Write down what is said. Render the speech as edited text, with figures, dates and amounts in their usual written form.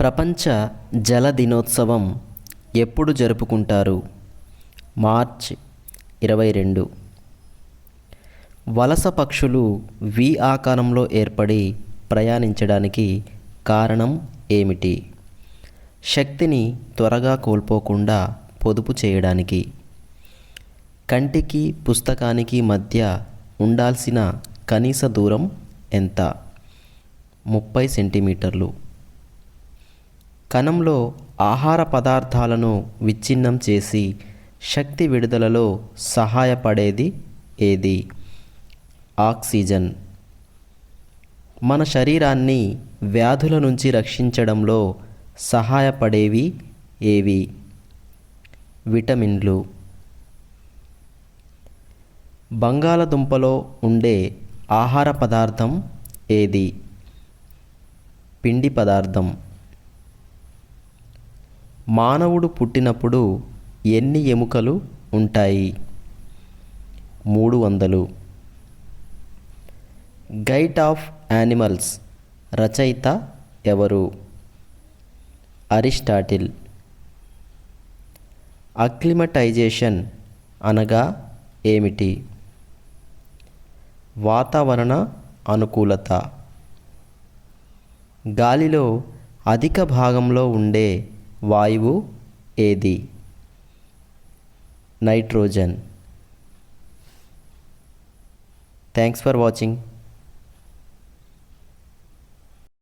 ప్రపంచ జల దినోత్సవం ఎప్పుడు జరుపుకుంటారు? మార్చ్ 22. వలస పక్షులు వి ఆకారంలో ఏర్పడి ప్రయాణించడానికి కారణం ఏమిటి? శక్తిని త్వరగా కోల్పోకుండా పొదుపు చేయడానికి. కంటికి పుస్తకానికి మధ్య ఉండాల్సిన కనీస దూరం ఎంత? 30 సెంటీమీటర్లు. కణంలో ఆహార పదార్థాలను విచ్ఛిన్నం చేసి శక్తి విడుదలలో సహాయపడేది ఏది? ఆక్సిజన్. మన శరీరాన్ని వ్యాధుల నుంచి రక్షించడంలో సహాయపడేవి ఏవి? విటమిన్లు. బంగాళదుంపలో ఉండే ఆహార పదార్థం ఏది? పిండి పదార్థం. మానవుడు పుట్టినప్పుడు ఎన్ని ఎముకలు ఉంటాయి? 300. గైట్ ఆఫ్ యానిమల్స్ రచయిత ఎవరు? అరిస్టాటిల్. అక్లిమటైజేషన్ అనగా ఏమిటి? వాతావరణ అనుకూలత. గాలిలో అధిక భాగంలో ఉండే వాయువు ఏది? నైట్రోజన్. Thanks for watching.